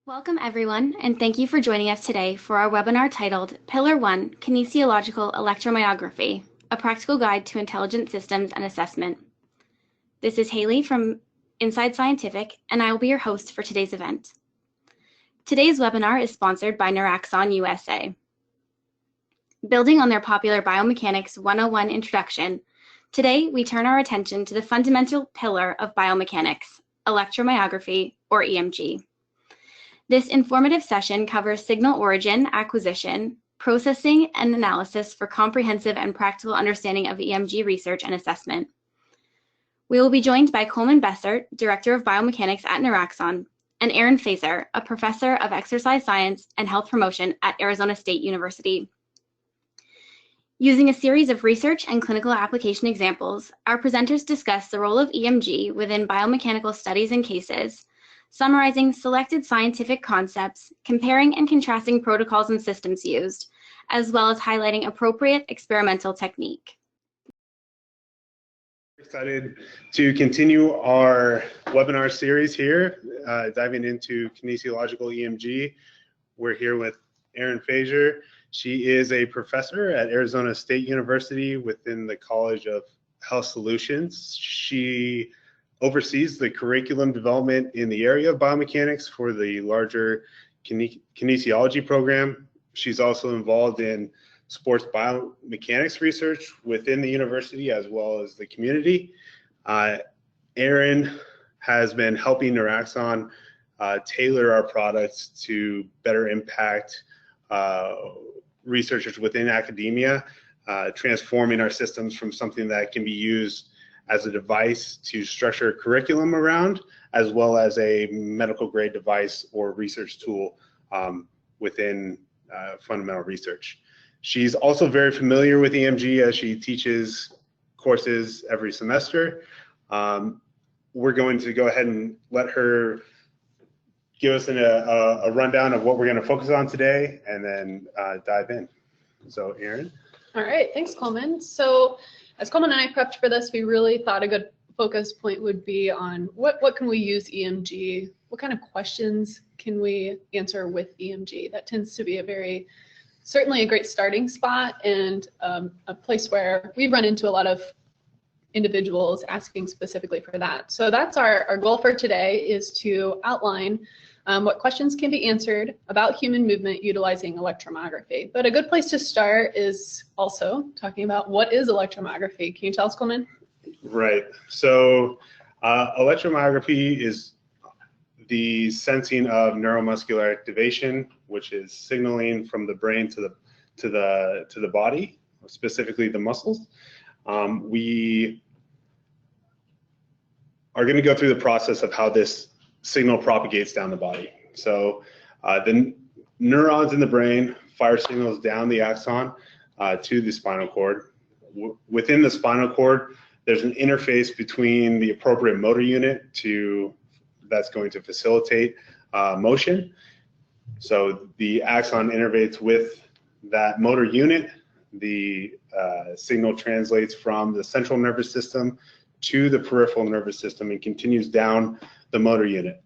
Welcome everyone, and thank you for joining us today for our webinar titled Pillar 1, Kinesiological Electromyography, a Practical Guide to Intelligent Systems and Assessment. This is Haley from Inside Scientific, and I will be your host for today's event. Today's webinar is sponsored by Noraxon USA. Building on their popular Biomechanics 101 introduction, today we turn our attention to the fundamental pillar of biomechanics, electromyography, or EMG. This informative session covers signal origin, acquisition, processing, and analysis for comprehensive and practical understanding of EMG research and assessment. We will be joined by Coleman Bessert, Director of Biomechanics at Noraxon, and Aaron Fazer, a Professor of Exercise Science and Health Promotion at Arizona State University. Using a series of research and clinical application examples, our presenters discuss the role of EMG within biomechanical studies and cases, summarizing selected scientific concepts, comparing and contrasting protocols and systems used, as well as highlighting appropriate experimental technique. Excited to continue our webinar series here, diving into kinesiological EMG. We're here with Erin Fazer. She is a professor at Arizona State University within the College of Health Solutions. She oversees the curriculum development in the area of biomechanics for the larger kinesiology program. She's also involved in sports biomechanics research within the university as well as the community. Erin has been helping Noraxon tailor our products to better impact researchers within academia, transforming our systems from something that can be used as a device to structure a curriculum around, as well as a medical grade device or research tool within fundamental research. She's also very familiar with EMG as she teaches courses every semester. We're going to go ahead and let her give us a rundown of what we're going to focus on today and then dive in. So Erin. All right, thanks Coleman. So as Coleman and I prepped for this, we really thought a good focus point would be on what can we use EMG, what kind of questions can we answer with EMG. That tends to be certainly a great starting spot and a place where we run into a lot of individuals asking specifically for that. So that's our goal for today, is to outline what questions can be answered about human movement utilizing electromyography. But a good place to start is also talking about what is electromyography. Can you tell us, Coleman? Right. So electromyography is the sensing of neuromuscular activation, which is signaling from the brain to the body, specifically the muscles. We are going to go through the process of how this signal propagates down the body. So the neurons in the brain fire signals down the axon to the spinal cord. Within the spinal cord, there's an interface between the appropriate motor unit that's going to facilitate motion. So the axon innervates with that motor unit. The signal translates from the central nervous system to the peripheral nervous system and continues down the motor unit.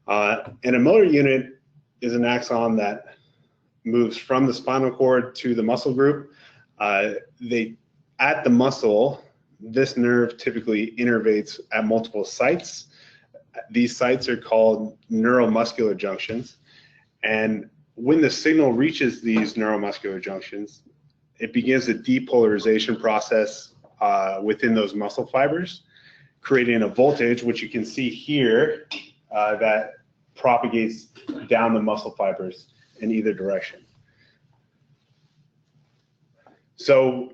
And a motor unit is an axon that moves from the spinal cord to the muscle group. At the muscle, this nerve typically innervates at multiple sites. These sites are called neuromuscular junctions. And when the signal reaches these neuromuscular junctions, it begins a depolarization process within those muscle fibers, creating a voltage, which you can see here, that propagates down the muscle fibers in either direction. So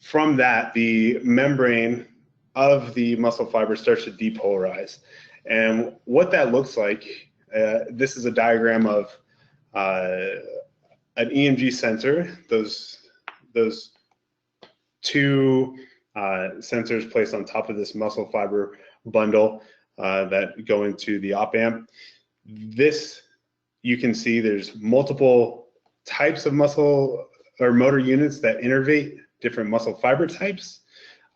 from that, the membrane of the muscle fiber starts to depolarize. And what that looks like, this is a diagram of an EMG sensor, those two sensors placed on top of this muscle fiber bundle that go into the op amp. This, you can see there's multiple types of muscle or motor units that innervate different muscle fiber types.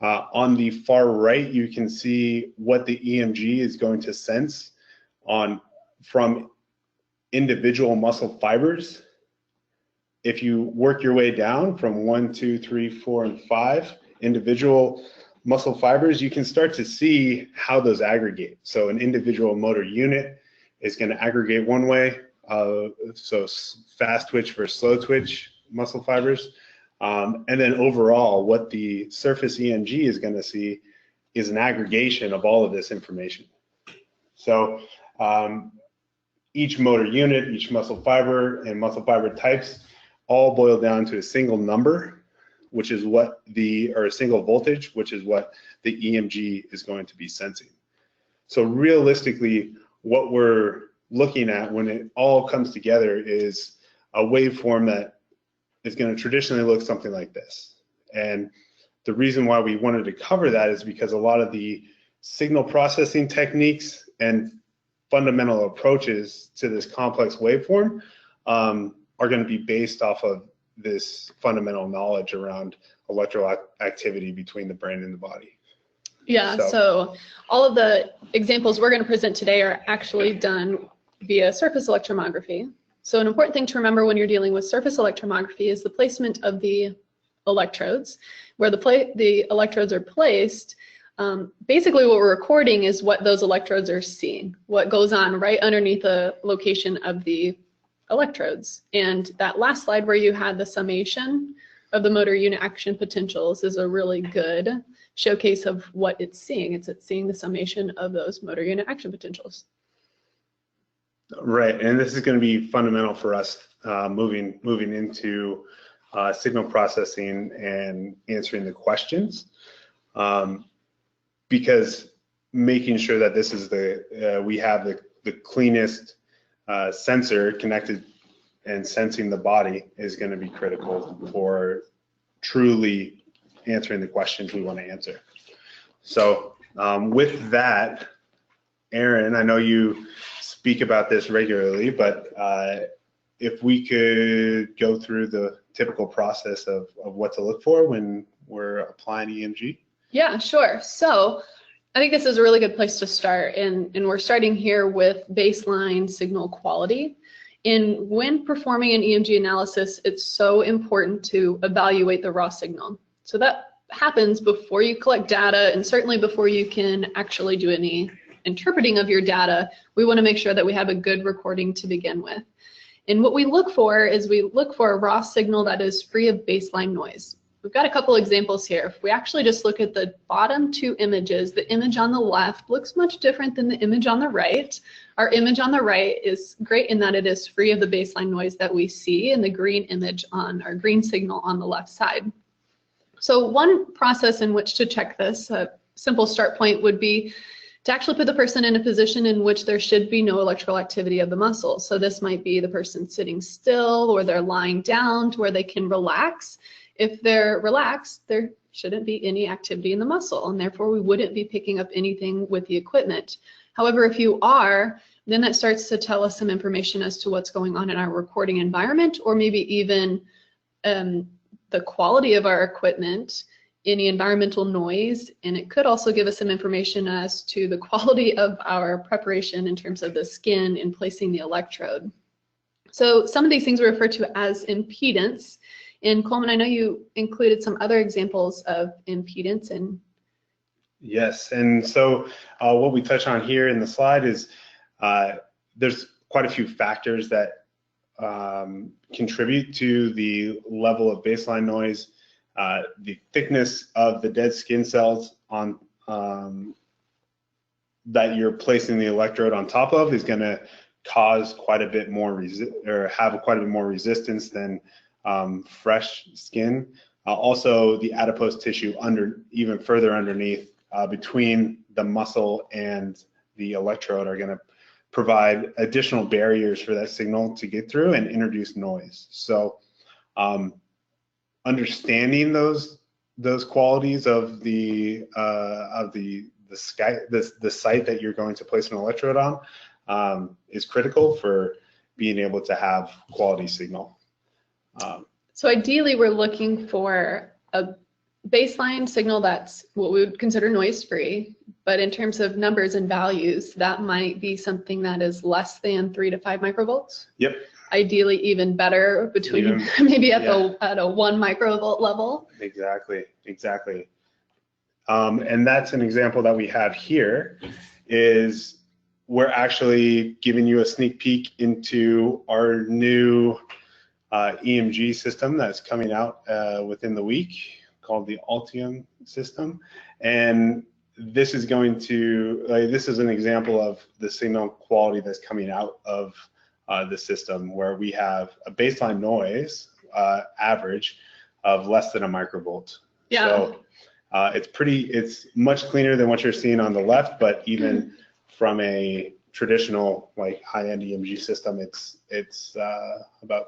On the far right, you can see what the EMG is going to sense from individual muscle fibers. If you work your way down from 1, 2, 3, 4, and 5 individual muscle fibers, you can start to see how those aggregate. So an individual motor unit is going to aggregate one way, so fast twitch versus slow twitch muscle fibers. And then overall, what the surface EMG is going to see is an aggregation of all of this information. So each motor unit, each muscle fiber, and muscle fiber types all boil down to a single number, which is what or a single voltage, which is what the EMG is going to be sensing. So realistically, what we're looking at when it all comes together is a waveform that is going to traditionally look something like this. And the reason why we wanted to cover that is because a lot of the signal processing techniques and fundamental approaches to this complex waveform are going to be based off of this fundamental knowledge around electrical activity between the brain and the body. Yeah, so all of the examples we're going to present today are actually done via surface electromyography. So an important thing to remember when you're dealing with surface electromyography is the placement of the electrodes. Where the electrodes are placed, basically what we're recording is what those electrodes are seeing, what goes on right underneath the location of the electrodes. And that last slide where you had the summation of the motor unit action potentials is a really good showcase of what it's seeing. It's seeing the summation of those motor unit action potentials. Right, and this is going to be fundamental for us moving into signal processing and answering the questions, because making sure that this is we have the cleanest sensor connected and sensing the body is going to be critical for truly answering the questions we want to answer. So with that, Aaron, I know you speak about this regularly, but if we could go through the typical process of what to look for when we're applying EMG. Yeah, sure. So I think this is a really good place to start, and we're starting here with baseline signal quality. And when performing an EMG analysis, it's so important to evaluate the raw signal. So that happens before you collect data, and certainly before you can actually do any interpreting of your data. We want to make sure that we have a good recording to begin with. And what we look for is we look for a raw signal that is free of baseline noise. We've got a couple examples here. If we actually just look at the bottom two images, the image on the left looks much different than the image on the right. Our image on the right is great in that it is free of the baseline noise that we see in the green image on our green signal on the left side. So one process in which to check this, a simple start point would be to actually put the person in a position in which there should be no electrical activity of the muscle. So this might be the person sitting still, or they're lying down to where they can relax. If they're relaxed, there shouldn't be any activity in the muscle, and therefore we wouldn't be picking up anything with the equipment. However, if you are, then that starts to tell us some information as to what's going on in our recording environment, or maybe even the quality of our equipment, any environmental noise, and it could also give us some information as to the quality of our preparation in terms of the skin in placing the electrode. So some of these things we refer to as impedance. And Coleman, I know you included some other examples of impedance. And yes, and so what we touch on here in the slide is there's quite a few factors that contribute to the level of baseline noise. The thickness of the dead skin cells on that you're placing the electrode on top of is going to cause quite a bit more have quite a bit more resistance than fresh skin. Also, the adipose tissue even further underneath between the muscle and the electrode are going to provide additional barriers for that signal to get through and introduce noise. So understanding those qualities of the site that you're going to place an electrode on is critical for being able to have quality signal. So ideally, we're looking for a baseline signal that's what we would consider noise-free, but in terms of numbers and values, that might be something that is less than 3 to 5 microvolts. Yep. Ideally, even better between maybe at a 1 microvolt level. Exactly. And that's an example that we have here. Is we're actually giving you a sneak peek into our new EMG system that's coming out within the week, called the Altium system. And this is going to, this is an example of the signal quality that's coming out of the system, where we have a baseline noise average of less than a microvolt. Yeah. So it's much cleaner than what you're seeing on the left, but even from a traditional like high-end EMG system, it's about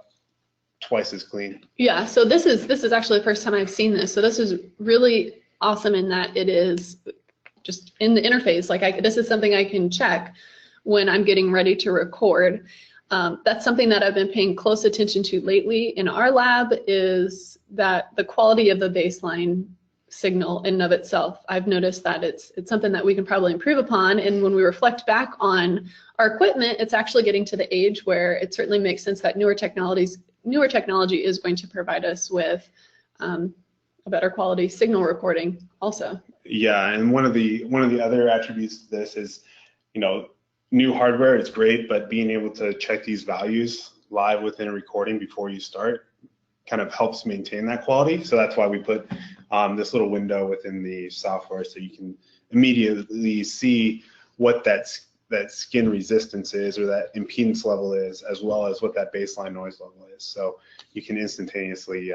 twice as clean. Yeah, so this is actually the first time I've seen this. So this is really awesome in that it is just in the interface. Like this is something I can check when I'm getting ready to record. That's something that I've been paying close attention to lately in our lab, is that the quality of the baseline signal in and of itself. I've noticed that it's something that we can probably improve upon, and when we reflect back on our equipment, it's actually getting to the age where it certainly makes sense that newer technology is going to provide us with a better quality signal recording also. Yeah, and one of the other attributes to this is, new hardware is great, but being able to check these values live within a recording before you start kind of helps maintain that quality. So that's why we put this little window within the software, so you can immediately see what that skin resistance is, or that impedance level is, as well as what that baseline noise level is. So you can instantaneously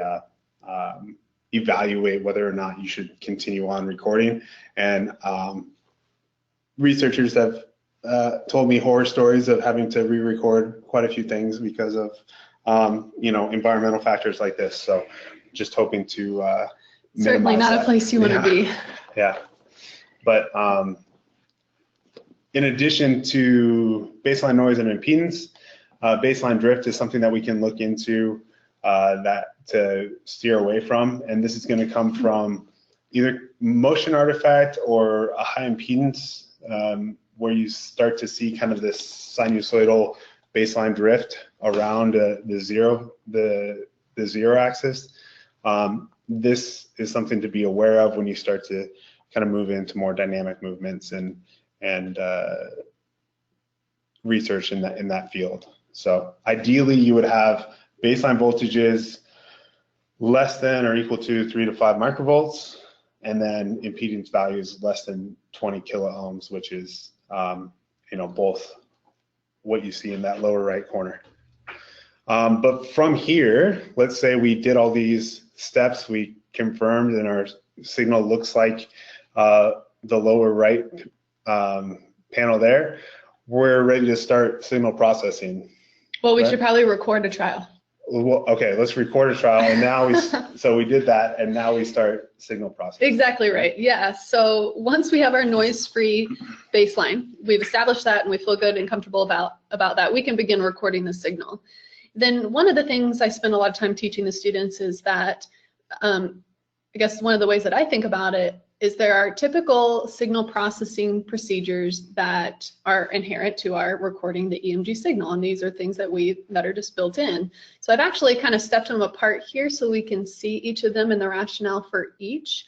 evaluate whether or not you should continue on recording. And researchers have told me horror stories of having to re-record quite a few things because of environmental factors like this. So just hoping to certainly not a place you want to be. Yeah, but in addition to baseline noise and impedance, baseline drift is something that we can look into to steer away from, and this is going to come from either motion artifact or a high impedance, where you start to see kind of this sinusoidal baseline drift around the zero axis. This is something to be aware of when you start to kind of move into more dynamic movements and research in that field. So ideally, you would have baseline voltages less than or equal to 3 to 5 microvolts, and then impedance values less than 20 kiloohms, which is both what you see in that lower right corner. But from here, let's say we did all these steps, we confirmed, and our signal looks like the lower right panel there. We're ready to start signal processing. Well, we should probably record a trial. Well, okay, let's record a trial, and now so we did that, and now we start signal processing. Exactly right. Yeah. So once we have our noise-free baseline, we've established that, and we feel good and comfortable about that, we can begin recording the signal. Then one of the things I spend a lot of time teaching the students is that, I guess one of the ways that I think about it is there are typical signal processing procedures that are inherent to our recording the EMG signal, and these are things that are just built in. So I've actually kind of stepped them apart here so we can see each of them and the rationale for each.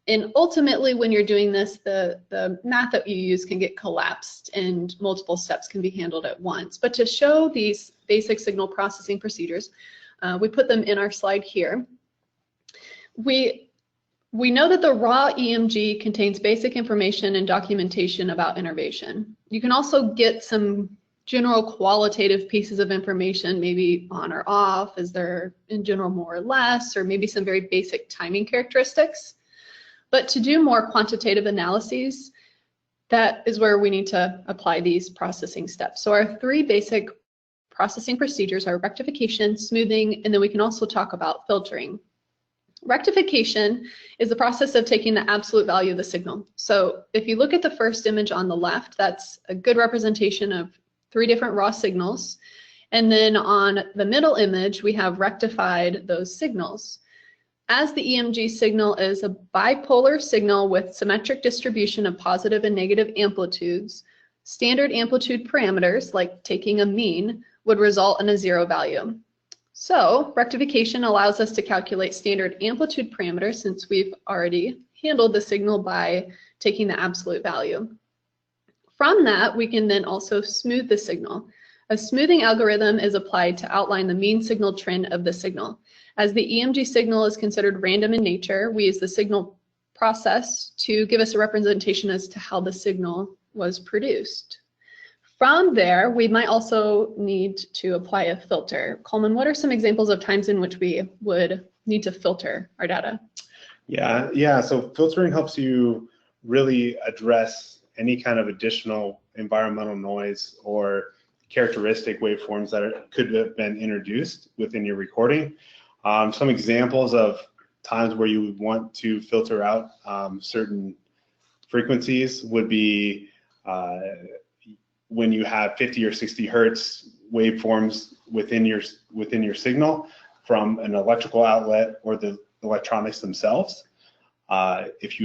And ultimately, when you're doing this, the math that you use can get collapsed and multiple steps can be handled at once. But to show these basic signal processing procedures, we put them in our slide here. We know that the raw EMG contains basic information and documentation about innervation. You can also get some general qualitative pieces of information, maybe on or off, is there in general more or less, or maybe some very basic timing characteristics. But to do more quantitative analyses, that is where we need to apply these processing steps. So our 3 basic processing procedures are rectification, smoothing, and then we can also talk about filtering. Rectification is the process of taking the absolute value of the signal. So if you look at the first image on the left, that's a good representation of 3 different raw signals. And then on the middle image, we have rectified those signals. as the EMG signal is a bipolar signal with symmetric distribution of positive and negative amplitudes, standard amplitude parameters, like taking a mean, would result in a 0 value. So rectification allows us to calculate standard amplitude parameters, since we've already handled the signal by taking the absolute value. From that, we can then also smooth the signal. A smoothing algorithm is applied to outline the mean signal trend of the signal. As the EMG signal is considered random in nature, we use the signal process to give us a representation as to how the signal was produced. From there, we might also need to apply a filter. Coleman, what are some examples of times in which we would need to filter our data? Yeah. So filtering helps you really address any kind of additional environmental noise or characteristic waveforms that could have been introduced within your recording. Some examples of times where you would want to filter out certain frequencies would be when you have 50 or 60 hertz waveforms within your signal from an electrical outlet or the electronics themselves. If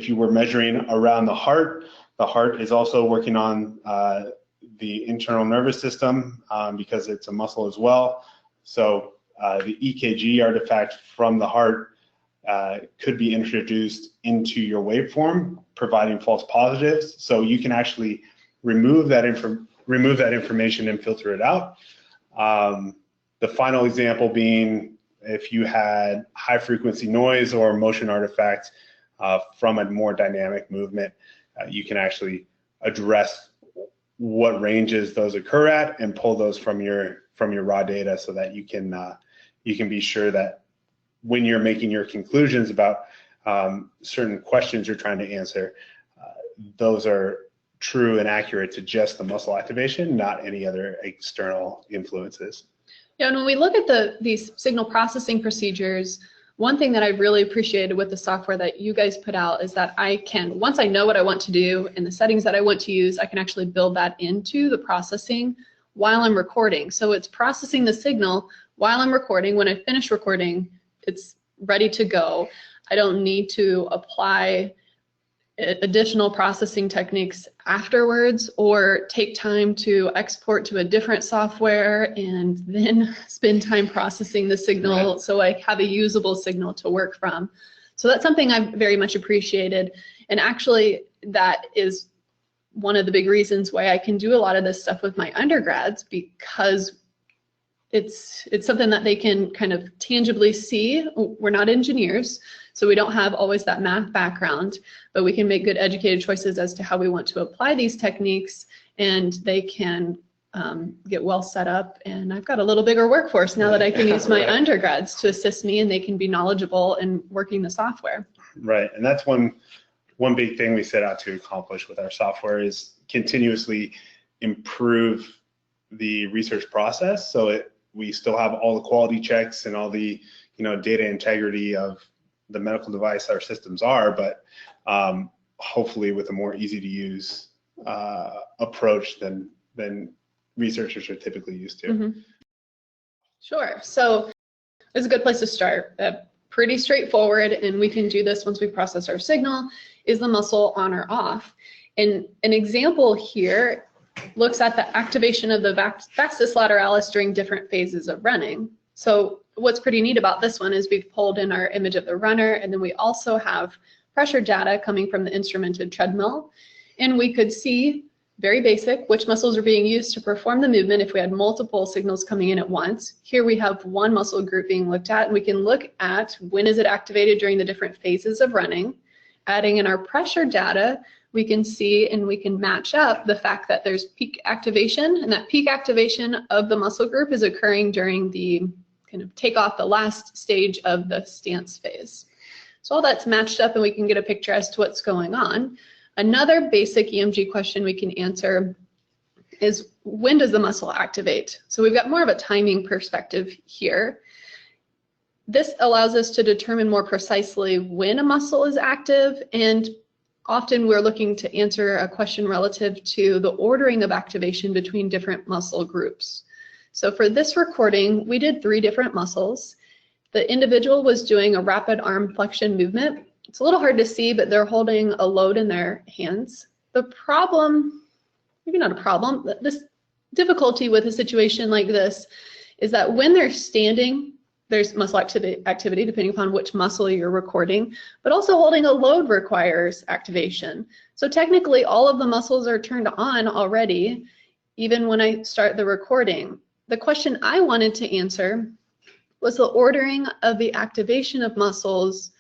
you were measuring around the heart is also working on the internal nervous system because it's a muscle as well. So the EKG artifact from the heart could be introduced into your waveform, providing false positives. So you can actually remove that information and filter it out. The final example being if you had high frequency noise or motion artifacts from a more dynamic movement, you can actually address what ranges those occur at and pull those from your raw data so that you can be sure that when you're making your conclusions about certain questions you're trying to answer, those are true and accurate to just the muscle activation, not any other external influences. Yeah, and when we look at these signal processing procedures, one thing that I really appreciated with the software that you guys put out is that I can, once I know what I want to do and the settings that I want to use, I can actually build that into the processing while I'm recording. So it's processing the signal while I'm recording. When I finish recording, it's ready to go. I don't need to apply additional processing techniques afterwards or take time to export to a different software and then spend time processing the signal. Right. So I have a usable signal to work from. So that's something I've very much appreciated. And actually that is one of the big reasons why I can do a lot of this stuff with my undergrads, because it's something that they can kind of tangibly see. We're not engineers, so we don't have always that math background, but we can make good educated choices as to how we want to apply these techniques, and they can get well set up. And I've got a little bigger workforce now that I can use my undergrads to assist me, and they can be knowledgeable in working the software. Right, and that's one big thing we set out to accomplish with our software is continuously improve the research process, so we still have all the quality checks and all the data integrity of the medical device our systems are, but hopefully with a more easy to use approach than researchers are typically used to. Mm-hmm. Sure. So it's a good place to start. Pretty straightforward, and we can do this once we process our signal. Is the muscle on or off? And an example here looks at the activation of the vastus lateralis during different phases of running. So what's pretty neat about this one is we've pulled in our image of the runner, and then we also have pressure data coming from the instrumented treadmill. And we could see, very basic, which muscles are being used to perform the movement if we had multiple signals coming in at once. Here we have one muscle group being looked at, and we can look at when is it activated during the different phases of running. Adding in our pressure data, we can see and we can match up the fact that there's peak activation, and that peak activation of the muscle group is occurring during the kind of take off, the last stage of the stance phase. So all that's matched up, and we can get a picture as to what's going on. Another basic EMG question we can answer is, when does the muscle activate? So we've got more of a timing perspective here. This allows us to determine more precisely when a muscle is active, and often we're looking to answer a question relative to the ordering of activation between different muscle groups. So for this recording, we did 3 different muscles. The individual was doing a rapid arm flexion movement. It's a little hard to see, but they're holding a load in their hands. The problem, maybe not a problem, but this difficulty with a situation like this is that when they're standing, there's muscle activity depending upon which muscle you're recording, but also holding a load requires activation. So technically all of the muscles are turned on already, even when I start the recording. The question I wanted to answer was the ordering of the activation of muscles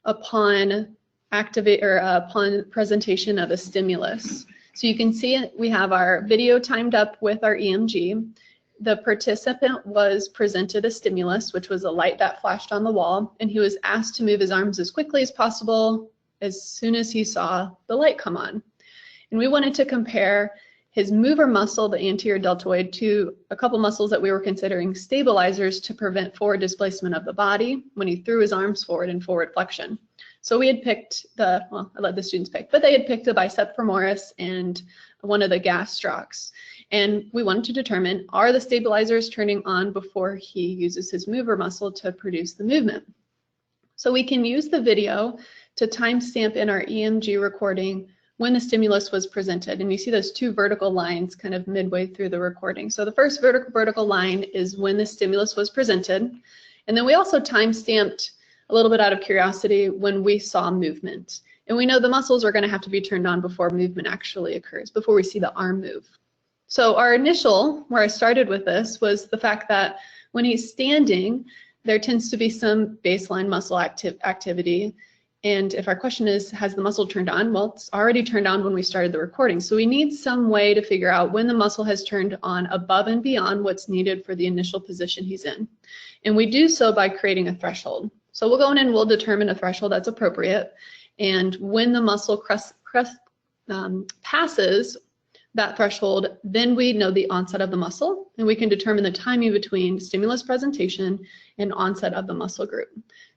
upon presentation of a stimulus. So you can see we have our video timed up with our EMG. The participant was presented a stimulus, which was a light that flashed on the wall, and he was asked to move his arms as quickly as possible as soon as he saw the light come on. And we wanted to compare his mover muscle, the anterior deltoid, to a couple muscles that we were considering stabilizers to prevent forward displacement of the body when he threw his arms forward in forward flexion. So we had picked I let the students pick, but they had picked a bicep femoris and one of the gastrocs. And we wanted to determine, are the stabilizers turning on before he uses his mover muscle to produce the movement? So we can use the video to timestamp in our EMG recording when the stimulus was presented. And you see those two vertical lines kind of midway through the recording. So the first vertical line is when the stimulus was presented. And then we also timestamped, a little bit out of curiosity, when we saw movement. And we know the muscles are going to have to be turned on before movement actually occurs, before we see the arm move. So our initial, where I started with this, was the fact that when he's standing, there tends to be some baseline muscle activity. And if our question is, has the muscle turned on? Well, it's already turned on when we started the recording. So we need some way to figure out when the muscle has turned on above and beyond what's needed for the initial position he's in. And we do so by creating a threshold. So we'll go in and we'll determine a threshold that's appropriate. And when the muscle passes that threshold, then we know the onset of the muscle, and we can determine the timing between stimulus presentation and onset of the muscle group.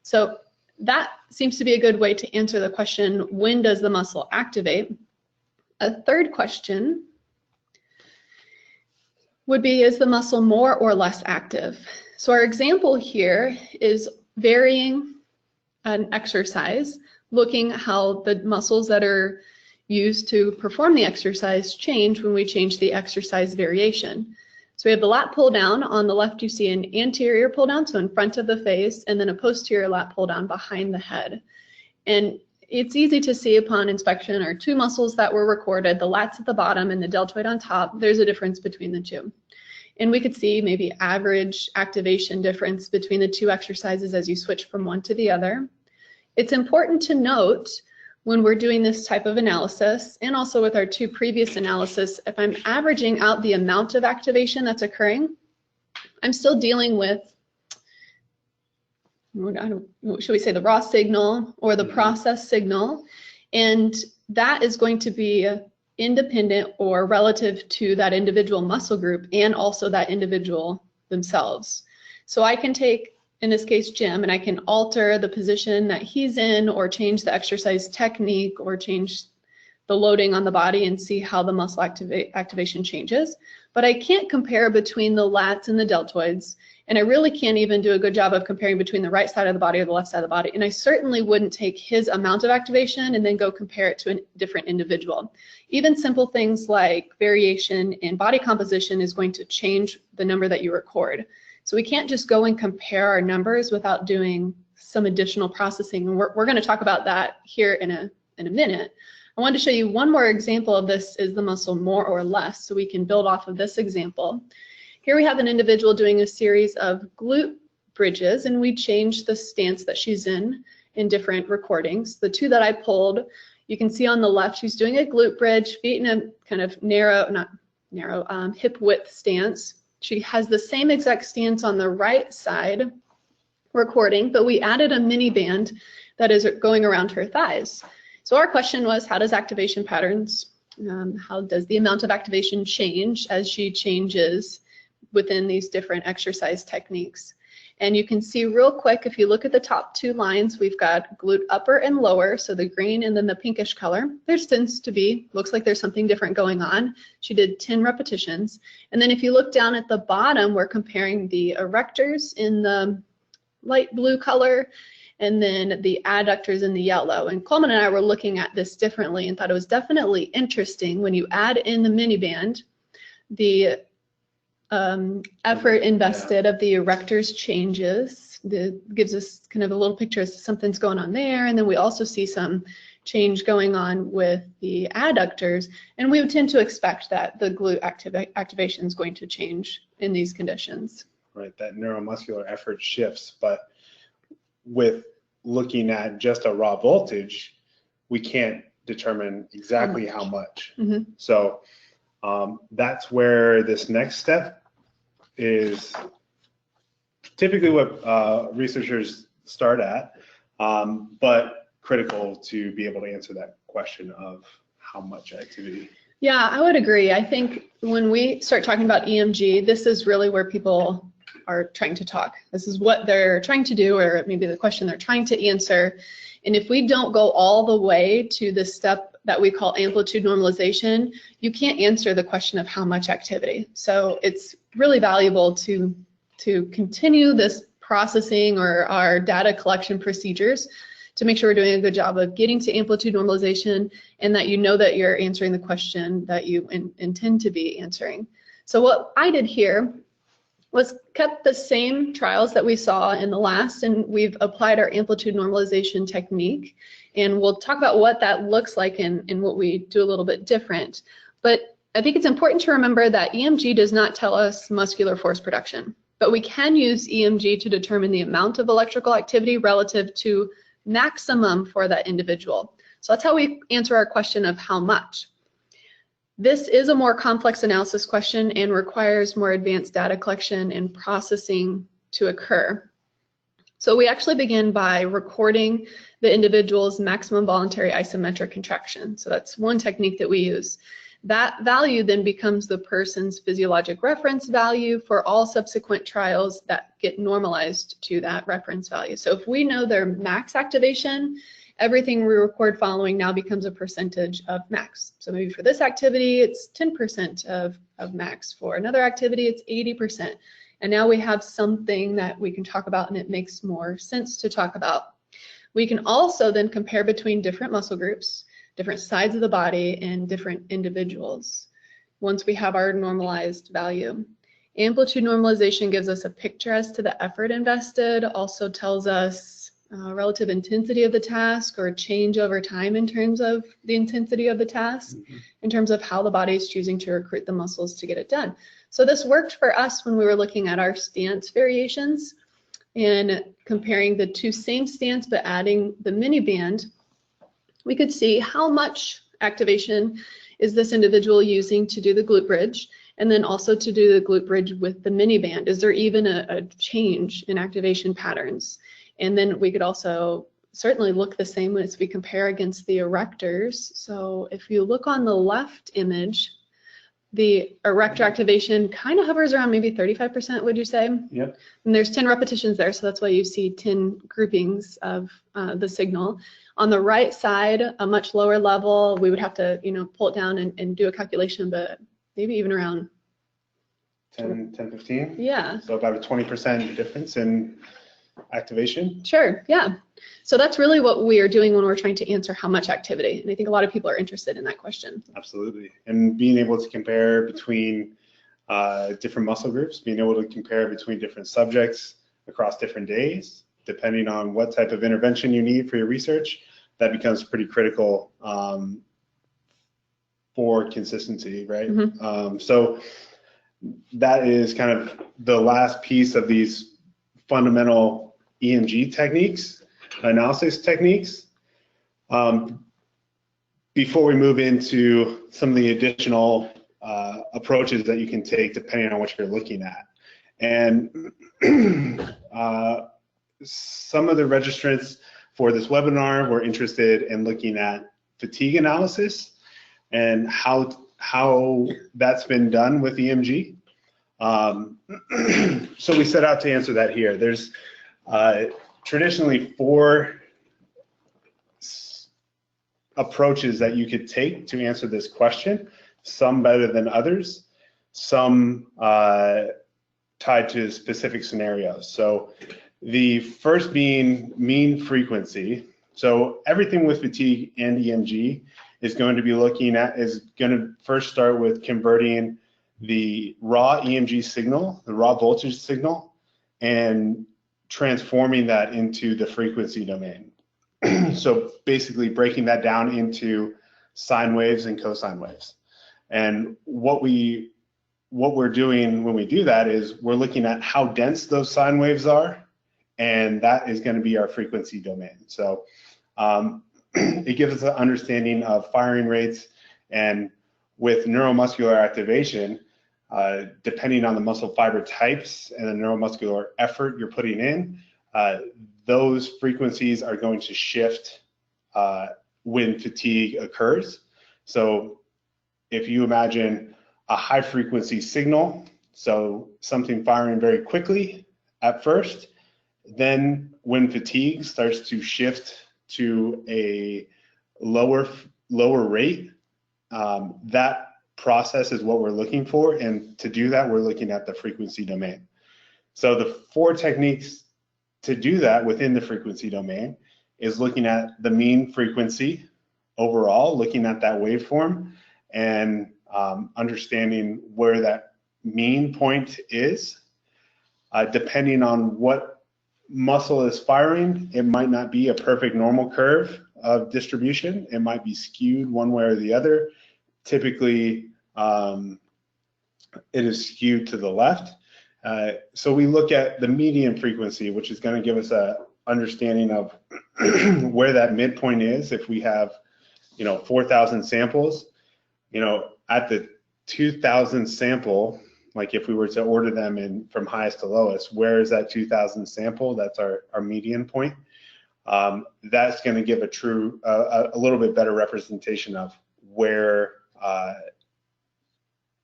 So that seems to be a good way to answer the question, when does the muscle activate? A third question would be, is the muscle more or less active? So our example here is varying an exercise, looking how the muscles that are used to perform the exercise change when we change the exercise variation. So we have the lat pull down. On the left you see an anterior pull down, so in front of the face, and then a posterior lat pull down behind the head. And it's easy to see upon inspection are two muscles that were recorded, the lats at the bottom and the deltoid on top. There's a difference between the two. And we could see maybe average activation difference between the two exercises as you switch from one to the other. It's important to note when we're doing this type of analysis, and also with our two previous analysis, if I'm averaging out the amount of activation that's occurring, I'm still dealing with, should we say, the raw signal or the process signal, and that is going to be independent or relative to that individual muscle group and also that individual themselves. So I can take, in this case, Jim, and I can alter the position that he's in or change the exercise technique or change the loading on the body and see how the muscle activation changes. But I can't compare between the lats and the deltoids, and I really can't even do a good job of comparing between the right side of the body or the left side of the body. And I certainly wouldn't take his amount of activation and then go compare it to a different individual. Even simple things like variation in body composition is going to change the number that you record. So we can't just go and compare our numbers without doing some additional processing. And we're going to talk about that here in a minute. I wanted to show you one more example of this, is the muscle more or less, so we can build off of this example. Here we have an individual doing a series of glute bridges, and we changed the stance that she's in different recordings. The two that I pulled, you can see on the left, she's doing a glute bridge, feet in a kind of hip width stance. She has the same exact stance on the right side recording, but we added a mini band that is going around her thighs. So our question was, how does activation patterns, how does the amount of activation change as she changes within these different exercise techniques? And you can see real quick, if you look at the top two lines, we've got glute upper and lower, so the green and then the pinkish color. There tends to be, looks like there's something different going on. She did 10 repetitions. And then if you look down at the bottom, we're comparing the erectors in the light blue color, and then the adductors in the yellow. And Coleman and I were looking at this differently and thought it was definitely interesting when you add in the miniband, the effort invested of the erectors changes. Gives us kind of a little picture of something's going on there, and then we also see some change going on with the adductors, and we would tend to expect that the glute activation is going to change in these conditions. Right, that neuromuscular effort shifts, but with looking at just a raw voltage, we can't determine exactly how much. Mm-hmm. So that's where this next step is typically what researchers start at, but critical to be able to answer that question of how much activity. Yeah, I would agree. I think when we start talking about EMG, this is really where people are trying to talk. This is what they're trying to do, or maybe the question they're trying to answer. And if we don't go all the way to the step that we call amplitude normalization, you can't answer the question of how much activity. So it's really valuable to continue this processing or our data collection procedures to make sure we're doing a good job of getting to amplitude normalization, and that you know that you're answering the question that you intend to be answering. So what I did here was kept the same trials that we saw in the last, and we've applied our amplitude normalization technique, and we'll talk about what that looks like and what we do a little bit different. But I think it's important to remember that EMG does not tell us muscular force production, but we can use EMG to determine the amount of electrical activity relative to maximum for that individual. So that's how we answer our question of how much. This is a more complex analysis question and requires more advanced data collection and processing to occur. So we actually begin by recording the individual's maximum voluntary isometric contraction. So that's one technique that we use. That value then becomes the person's physiologic reference value for all subsequent trials that get normalized to that reference value. So if we know their max activation, everything we record following now becomes a percentage of max. So maybe for this activity, it's 10% of max. For another activity, it's 80%. And now we have something that we can talk about, and it makes more sense to talk about. We can also then compare between different muscle groups, different sides of the body, and different individuals once we have our normalized value. Amplitude normalization gives us a picture as to the effort invested, also tells us relative intensity of the task, or change over time in terms of the intensity of the task, in terms of how the body is choosing to recruit the muscles to get it done. So this worked for us when we were looking at our stance variations and comparing the two same stance but adding the mini band. We could see how much activation is this individual using to do the glute bridge, and then also to do the glute bridge with the mini band. Is there even a change in activation patterns? And then we could also certainly look the same as we compare against the erectors. So if you look on the left image, the erector activation kind of hovers around maybe 35%, would you say? Yep. And there's 10 repetitions there, so that's why you see 10 groupings of the signal. On the right side, a much lower level, we would have to, pull it down and do a calculation, but maybe even around 10, 15? Yeah. So about a 20% difference in activation? Sure, yeah. So that's really what we are doing when we're trying to answer how much activity. And I think a lot of people are interested in that question. Absolutely. And being able to compare between different muscle groups, being able to compare between different subjects across different days, depending on what type of intervention you need for your research, that becomes pretty critical for consistency, right? Mm-hmm. So that is kind of the last piece of these fundamental EMG techniques, analysis techniques. Before we move into some of the additional approaches that you can take depending on what you're looking at. And some of the registrants for this webinar were interested in looking at fatigue analysis and how that's been done with EMG. So we set out to answer that here. There's traditionally 4 approaches that you could take to answer this question, some better than others, some tied to specific scenarios. So The first being mean frequency. So everything with fatigue and EMG is going to first start with converting the raw EMG signal, the raw voltage signal, and transforming that into the frequency domain. So basically breaking that down into sine waves and cosine waves. And what we're doing when we do that is we're looking at how dense those sine waves are, and that is going to be our frequency domain. So it gives us an understanding of firing rates, and with neuromuscular activation, depending on the muscle fiber types and the neuromuscular effort you're putting in, those frequencies are going to shift when fatigue occurs. So if you imagine a high frequency signal, so something firing very quickly at first, then when fatigue starts to shift to a lower rate, that process is what we're looking for, and to do that we're looking at the frequency domain. So the 4 techniques to do that within the frequency domain is looking at the mean frequency overall, looking at that waveform, and understanding where that mean point is. Depending on what muscle is firing, it might not be a perfect normal curve of distribution. It might be skewed one way or the other. Typically, it is skewed to the left. So we look at the median frequency, which is going to give us a understanding of where that midpoint is. If we have, 4,000 samples, at the 2,000 sample, like if we were to order them in from highest to lowest, where is that 2,000 sample? That's our median point. That's going to give a little bit better representation of where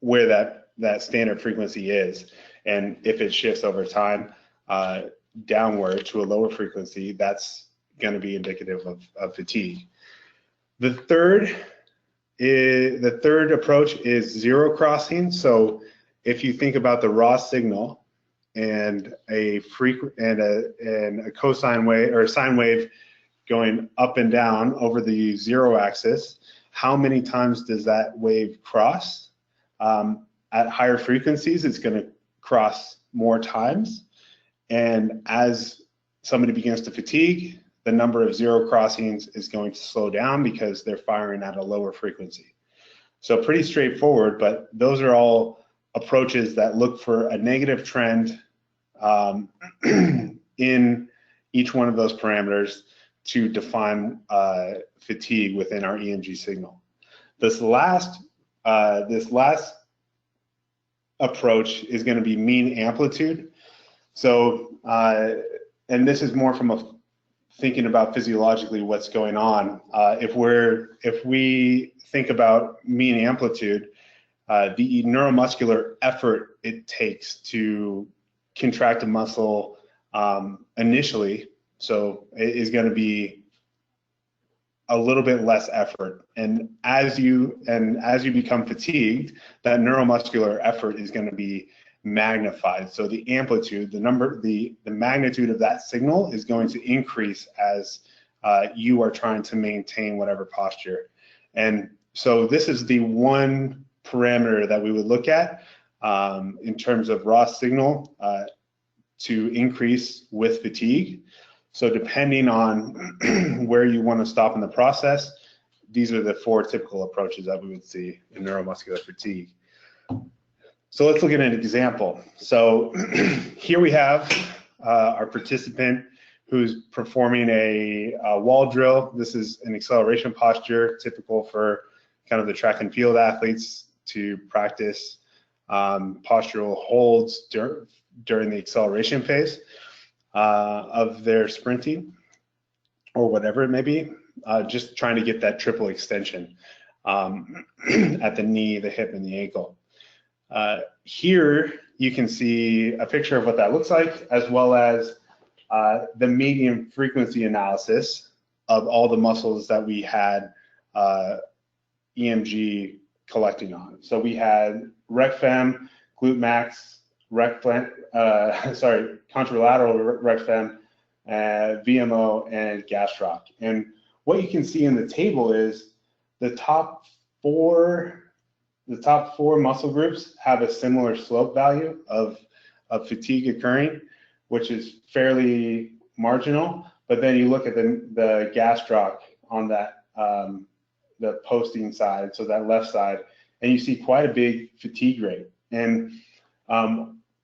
that standard frequency is, and if it shifts over time downward to a lower frequency, that's going to be indicative of fatigue. The third approach is zero crossing. So if you think about the raw signal and a cosine wave or a sine wave going up and down over the zero axis, how many times does that wave cross? At higher frequencies, it's going to cross more times. And as somebody begins to fatigue, the number of zero crossings is going to slow down because they're firing at a lower frequency. So pretty straightforward, but those are all approaches that look for a negative trend in each one of those parameters to define fatigue within our EMG signal. This last approach is going to be mean amplitude. So, and this is more from thinking about physiologically what's going on. If we think about mean amplitude, the neuromuscular effort it takes to contract a muscle initially, so it is going to be a little bit less effort, and as you become fatigued, that neuromuscular effort is going to be magnified. So the amplitude, the magnitude of that signal is going to increase as you are trying to maintain whatever posture. And so this is the one parameter that we would look at in terms of raw signal to increase with fatigue. So depending on where you want to stop in the process, these are the 4 typical approaches that we would see in neuromuscular fatigue. So let's look at an example. So here we have our participant who's performing a wall drill. This is an acceleration posture typical for kind of the track and field athletes to practice postural holds during the acceleration phase of their sprinting or whatever it may be, just trying to get that triple extension at the knee, the hip, and the ankle. Here you can see a picture of what that looks like, as well as the median frequency analysis of all the muscles that we had EMG collecting on. So we had rec fem, glute max, contralateral recfem, VMO, and gastroc. And what you can see in the table is the top four muscle groups have a similar slope value of fatigue occurring, which is fairly marginal. But then you look at the gastroc on that the posting side, so that left side, and you see quite a big fatigue rate. And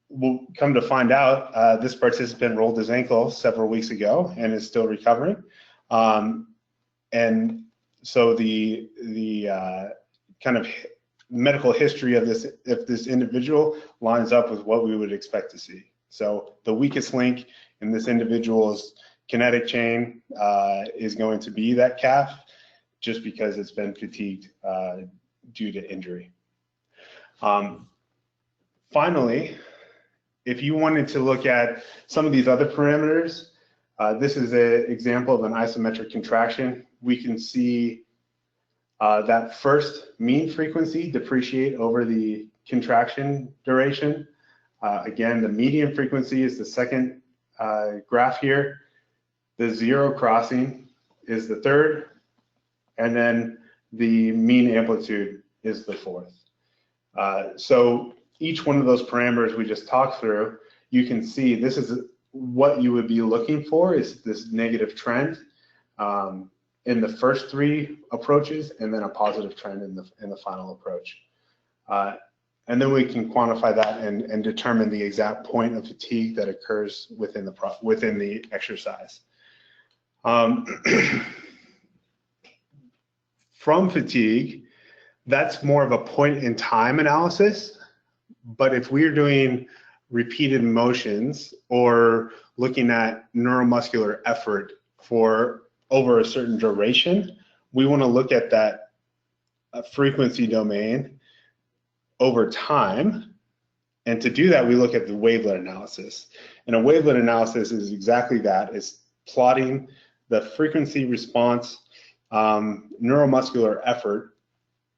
we'll come to find out, this participant rolled his ankle several weeks ago and is still recovering. And so the kind of medical history of this individual lines up with what we would expect to see. So the weakest link in this individual's kinetic chain is going to be that calf, just because it's been fatigued due to injury. Finally, if you wanted to look at some of these other parameters, this is an example of an isometric contraction. We can see that first mean frequency depreciate over the contraction duration. Again, the median frequency is the second graph here. The zero crossing is the third, and then the mean amplitude is the fourth. So each one of those parameters we just talked through, you can see this is what you would be looking for, is this negative trend in the first three approaches, and then a positive trend in the final approach. And then we can quantify that and determine the exact point of fatigue that occurs within the exercise. From fatigue, that's more of a point in time analysis. But if we're doing repeated motions or looking at neuromuscular effort for over a certain duration, we want to look at that frequency domain over time. And to do that, we look at the wavelet analysis. And a wavelet analysis is exactly that. It's plotting the frequency response neuromuscular effort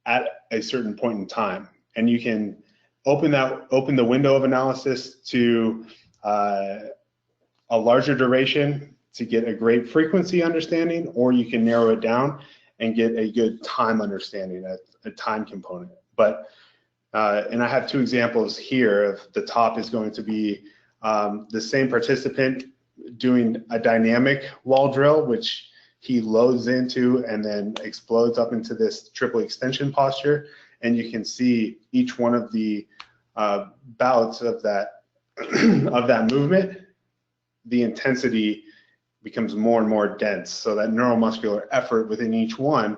at a certain point in time. And you can open the window of analysis to a larger duration to get a great frequency understanding, or you can narrow it down and get a good time understanding, a time component. But and I have two examples here. Of the top is going to be the same participant doing a dynamic wall drill, which he loads into and then explodes up into this triple extension posture. And you can see each one of the bouts of that movement, the intensity becomes more and more dense, so that neuromuscular effort within each one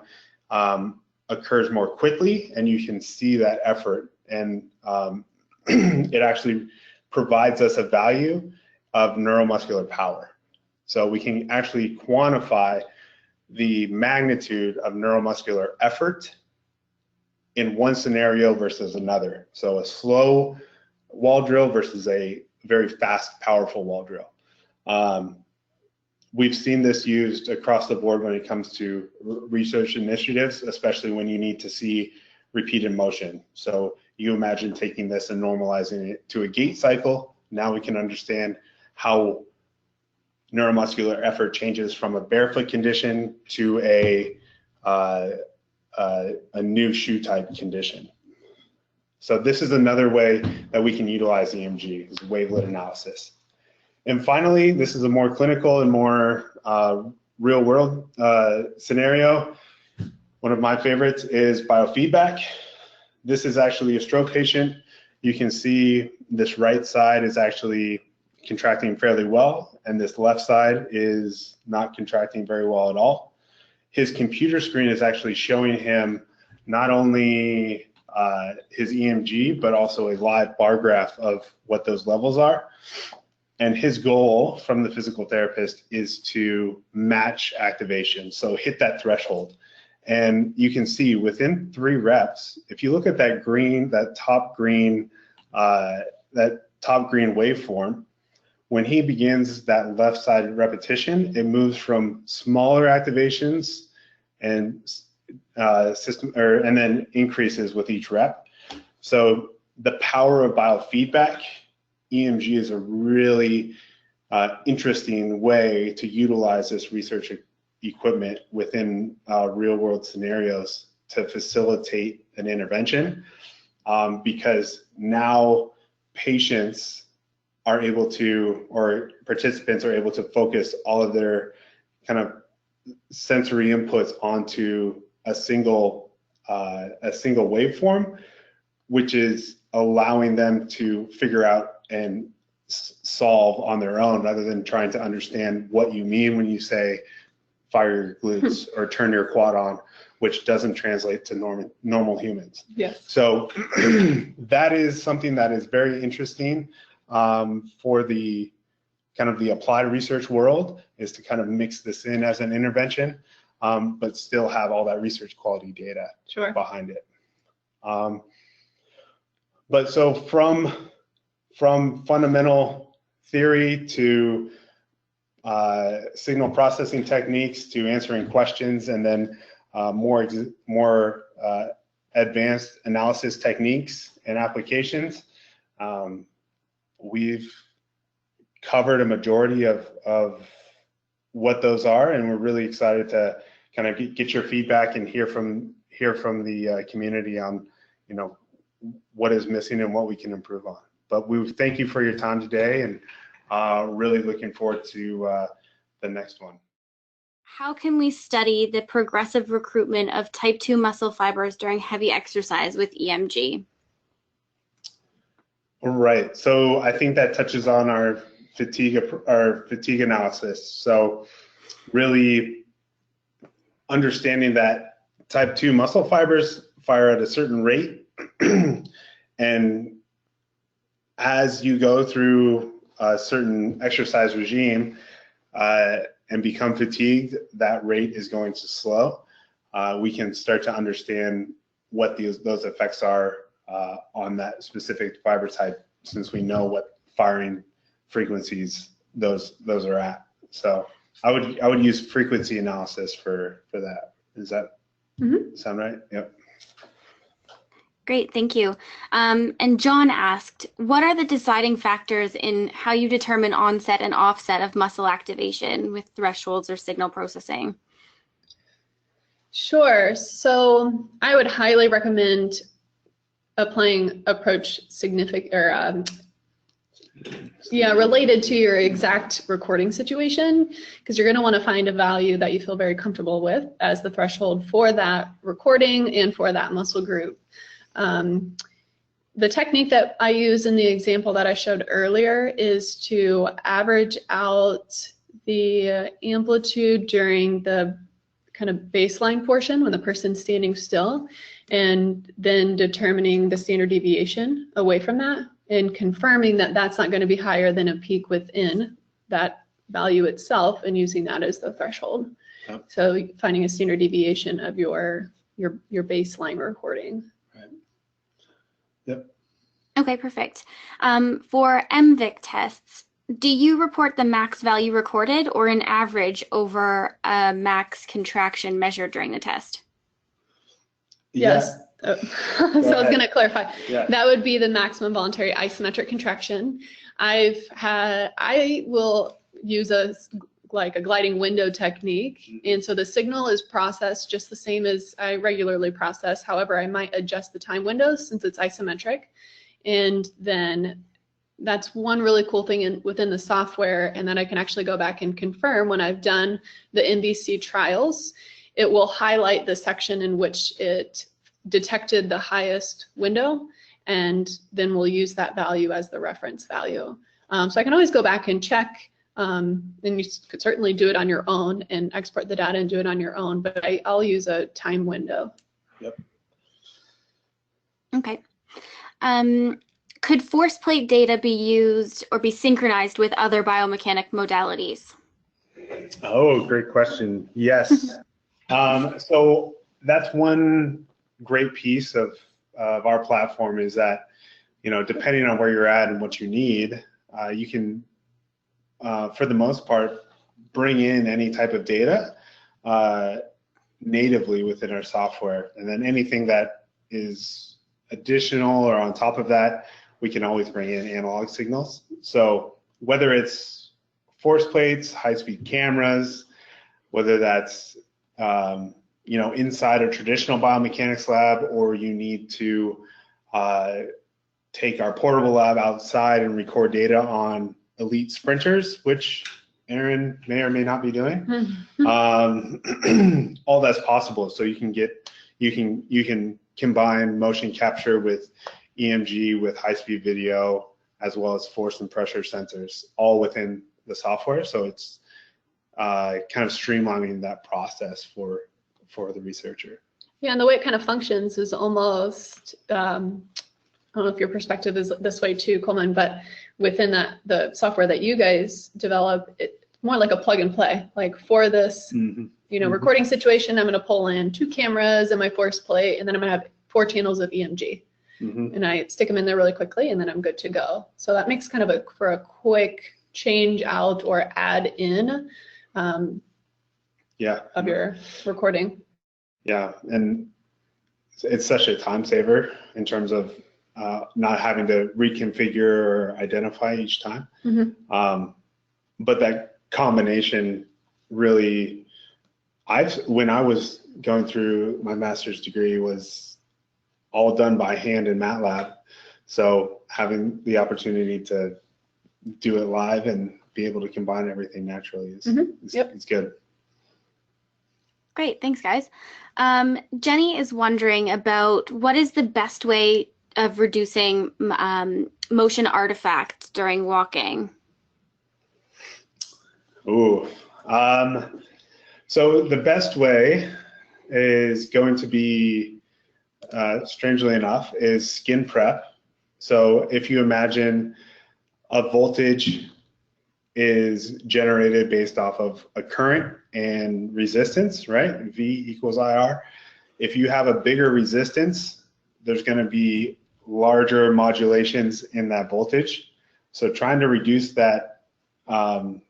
occurs more quickly, and you can see that effort, and it actually provides us a value of neuromuscular power. So we can actually quantify the magnitude of neuromuscular effort in one scenario versus another. So a slow wall drill versus a very fast, powerful wall drill. We've seen this used across the board when it comes to research initiatives, especially when you need to see repeated motion. So you imagine taking this and normalizing it to a gait cycle. Now we can understand how neuromuscular effort changes from a barefoot condition to a new shoe type condition. So this is another way that we can utilize EMG, is wavelet analysis. And finally, this is a more clinical and more real world scenario. One of my favorites is biofeedback. This is actually a stroke patient. You can see this right side is actually contracting fairly well, and this left side is not contracting very well at all. His computer screen is actually showing him not only his EMG, but also a live bar graph of what those levels are. And his goal from the physical therapist is to match activation, so hit that threshold. And you can see within 3 reps, if you look at that green, that top green waveform, when he begins that left side repetition, it moves from smaller activations and and then increases with each rep. So the power of biofeedback EMG is a really interesting way to utilize this research equipment within real world scenarios to facilitate an intervention, because now patients are able to, or participants are able to focus all of their kind of sensory inputs onto a single waveform, which is allowing them to figure out and solve on their own, rather than trying to understand what you mean when you say fire your glutes or turn your quad on, which doesn't translate to normal humans. Yes. So that is something that is very interesting for the kind of the applied research world, is to kind of mix this in as an intervention, but still have all that research quality data behind it. But so from fundamental theory to signal processing techniques to answering questions, and then more advanced analysis techniques and applications, we've covered a majority of what those are, and we're really excited to kind of get your feedback and hear from the community on, you know, what is missing and what we can improve on. But we thank you for your time today, and really looking forward to the next one. How can we study the progressive recruitment of type 2 muscle fibers during heavy exercise with EMG? Right. So I think that touches on our fatigue analysis. So really understanding that type 2 muscle fibers fire at a certain rate, and as you go through a certain exercise regime and become fatigued, that rate is going to slow. We can start to understand what those effects are on that specific fiber type, since we know what firing frequencies those are at. So I would use frequency analysis for that. Does that sound right? Yep. Great, thank you. And John asked, what are the deciding factors in how you determine onset and offset of muscle activation with thresholds or signal processing? Sure. So I would highly recommend applying approach related to your exact recording situation, because you're going to want to find a value that you feel very comfortable with as the threshold for that recording and for that muscle group. The technique that I use in the example that I showed earlier is to average out the amplitude during the kind of baseline portion when the person's standing still, and then determining the standard deviation away from that and confirming that that's not going to be higher than a peak within that value itself, and using that as the threshold. Yep. So finding a standard deviation of your baseline recording. Right. Yep. Okay, perfect. For MVIC tests, do you report the max value recorded or an average over a max contraction measured during the test? Yes. Yeah. So I was going to clarify. Yeah. That would be the maximum voluntary isometric contraction. I will use a gliding window technique, and so the signal is processed just the same as I regularly process. However, I might adjust the time windows since it's isometric, and then that's one really cool thing within the software, and then I can actually go back and confirm when I've done the MVC trials. It will highlight the section in which it detected the highest window, and then we'll use that value as the reference value. So I can always go back and check, and you could certainly do it on your own and export the data and do it on your own, but I'll use a time window. Yep. Okay. Could force plate data be used or be synchronized with other biomechanic modalities? Oh, great question. Yes. So that's one great piece of our platform, is that, you know, depending on where you're at and what you need, you can, for the most part, bring in any type of data natively within our software. And then anything that is additional or on top of that, we can always bring in analog signals. So whether it's force plates, high-speed cameras, whether that's inside a traditional biomechanics lab, or you need to take our portable lab outside and record data on elite sprinters, which Aaron may or may not be doing. All that's possible. So you can combine motion capture with EMG with high-speed video, as well as force and pressure sensors, all within the software. So it's kind of streamlining that process for the researcher. Yeah, and the way it kind of functions is almost, I don't know if your perspective is this way too, Coleman, but within the software that you guys develop, it's more like a plug and play. Like for this, recording situation, I'm going to pull in 2 cameras and my force plate, and then I'm going to have 4 channels of EMG. And I stick them in there really quickly, and then I'm good to go. So that makes kind of for a quick change out or add in of your recording. Yeah, and it's such a time saver in terms of not having to reconfigure or identify each time. But that combination really, when I was going through my master's degree, was all done by hand in MATLAB. So having the opportunity to do it live and be able to combine everything naturally is good. Great, thanks guys. Jenny is wondering about what is the best way of reducing motion artifacts during walking? So the best way is going to be, strangely enough, is skin prep. So if you imagine a voltage is generated based off of a current and resistance, right? V equals IR. If you have a bigger resistance, there's going to be larger modulations in that voltage. So trying to reduce that kind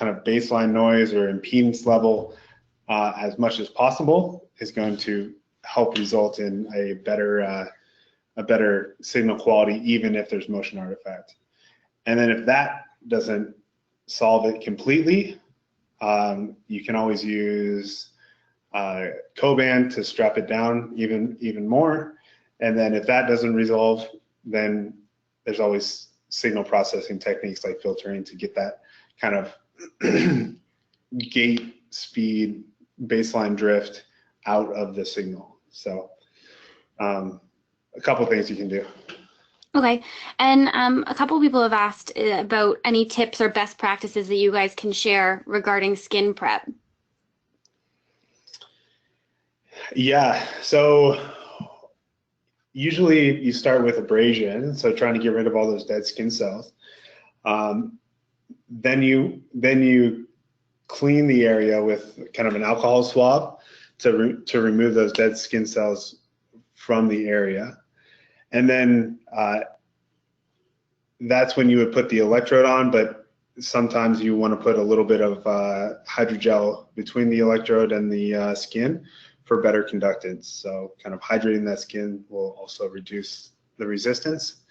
of baseline noise or impedance level as much as possible is going to help result in a better signal quality, even if there's motion artifact. And then if that doesn't solve it completely, you can always use Coban to strap it down even more. And then if that doesn't resolve, then there's always signal processing techniques like filtering to get that kind of gate speed baseline drift out of the signal. So a couple things you can do. Okay, and a couple people have asked about any tips or best practices that you guys can share regarding skin prep. Yeah, so usually you start with abrasion, so trying to get rid of all those dead skin cells. Then you clean the area with kind of an alcohol swab to remove those dead skin cells from the area. And then that's when you would put the electrode on, but sometimes you want to put a little bit of hydrogel between the electrode and the skin for better conductance. So kind of hydrating that skin will also reduce the resistance,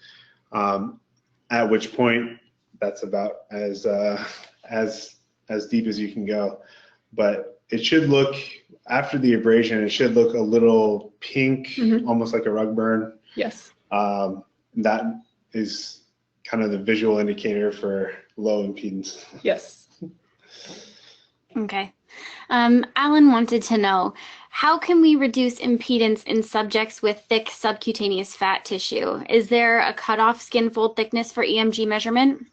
at which point that's about as deep as you can go. But it should look, after the abrasion, it should look a little pink, almost like a rug burn. Yes. That is kind of the visual indicator for low impedance. Yes. Okay. Alan wanted to know, how can we reduce impedance in subjects with thick subcutaneous fat tissue? Is there a cutoff skin fold thickness for EMG measurement?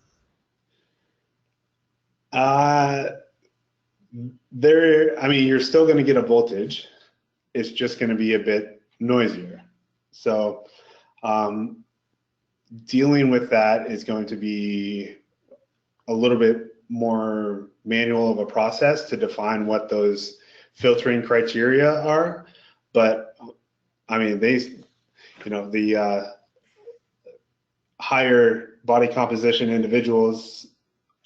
You're still going to get a voltage. It's just going to be a bit noisier. So dealing with that is going to be a little bit more manual of a process to define what those filtering criteria are. But I mean, the higher body composition individuals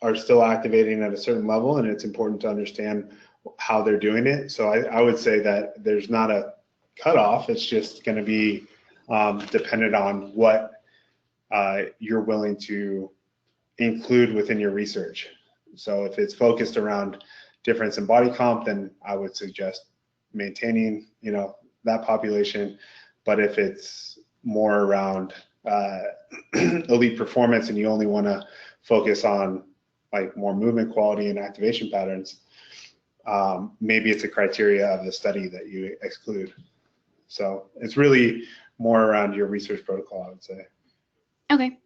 are still activating at a certain level, and it's important to understand how they're doing it. So I would say that there's not a cutoff. It's just going to be dependent on what you're willing to include within your research. So if it's focused around difference in body comp, then I would suggest maintaining, that population. But if it's more around elite performance and you only want to focus on like more movement quality and activation patterns, maybe it's a criteria of the study that you exclude. So it's really more around your research protocol, I would say. Okay.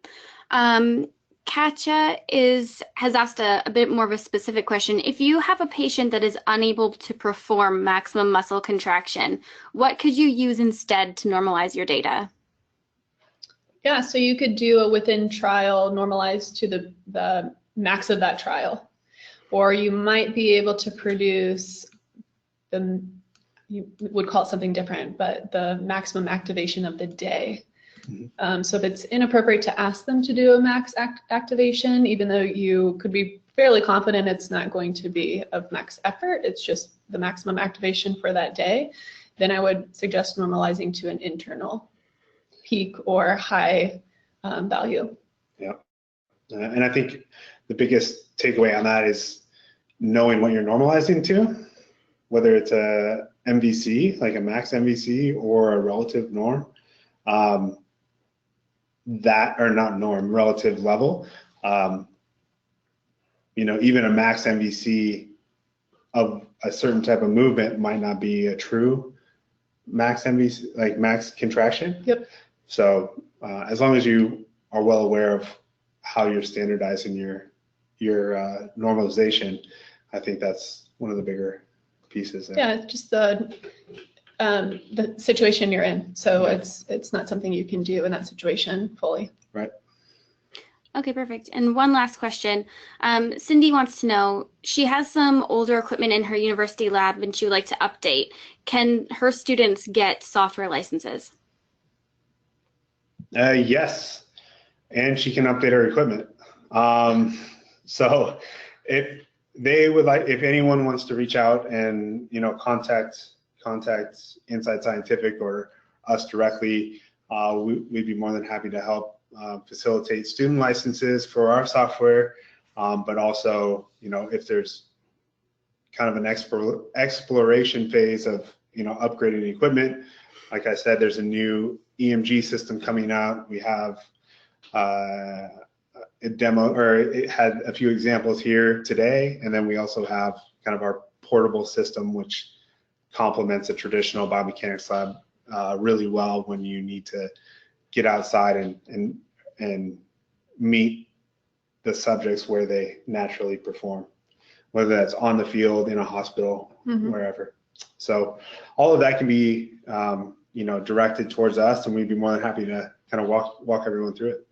Katja has asked a bit more of a specific question. If you have a patient that is unable to perform maximum muscle contraction, what could you use instead to normalize your data? Yeah, so you could do a within trial normalized to the max of that trial. Or you might be able to produce you would call it something different, but the maximum activation of the day. So if it's inappropriate to ask them to do a max activation, even though you could be fairly confident it's not going to be of max effort, it's just the maximum activation for that day, then I would suggest normalizing to an internal peak or high value. Yeah, and I think the biggest takeaway on that is knowing what you're normalizing to, whether it's a MVC, like a max MVC, or a relative norm. Relative level. Even a max MVC of a certain type of movement might not be a true max MVC, like max contraction. Yep. So as long as you are well aware of how you're standardizing your normalization, I think that's one of the bigger pieces there. Yeah, just the situation you're in. So it's not something you can do in that situation fully. Right. Okay, perfect. And one last question. Cindy wants to know, she has some older equipment in her university lab and she would like to update. Can her students get software licenses? Yes, and she can update her equipment. So if anyone wants to reach out and contact Inside Scientific or us directly, we'd be more than happy to help facilitate student licenses for our software, but also if there's kind of an exploration phase of upgrading the equipment. Like I said, there's a new EMG system coming out. We have it had a few examples here today, and then we also have kind of our portable system, which complements a traditional biomechanics lab really well when you need to get outside and meet the subjects where they naturally perform, whether that's on the field, in a hospital, wherever. So all of that can be directed towards us, and we'd be more than happy to kind of walk everyone through it.